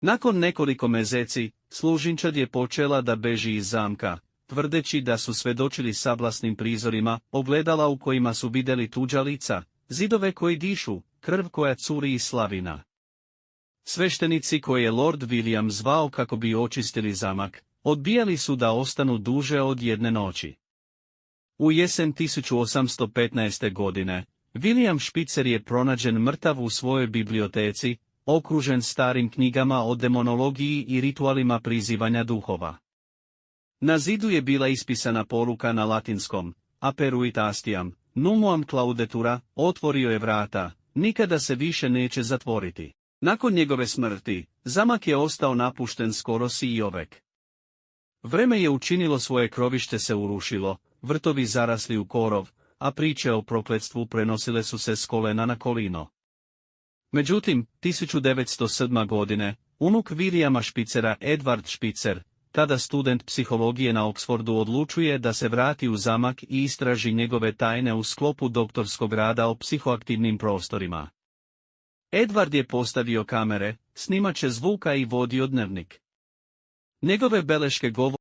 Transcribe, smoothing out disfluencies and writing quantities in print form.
Nakon nekoliko mjeseci, služinčad je počela da beži iz zamka, tvrdeći da su svedočili sablasnim prizorima, ogledala u kojima su vidjeli tuđa lica, zidove koji dišu, krv koja curi iz slavina. Sveštenici koje je Lord William zvao kako bi očistili zamak, odbijali su da ostanu duže od jedne noći. U jesen 1815. godine, William Špicer je pronađen mrtav u svojoj biblioteci, okružen starim knjigama o demonologiji i ritualima prizivanja duhova. Na zidu je bila ispisana poruka na latinskom, aperuit astiam, numuam claudetura, otvorio je vrata, nikada se više neće zatvoriti. Nakon njegove smrti, zamak je ostao napušten skoro sijovek. Vreme je učinilo svoje, krovište se urušilo, vrtovi zarasli u korov, a priče o prokletstvu prenosile su se s kolena na kolino. Međutim, 1907. godine, unuk Williama Špicera Edward Špicer, tada student psihologije na Oxfordu, odlučuje da se vrati u zamak i istraži njegove tajne u sklopu doktorskog rada o psihoaktivnim prostorima. Edward je postavio kamere, snimače zvuka i vodio dnevnik. Njegove beleške govore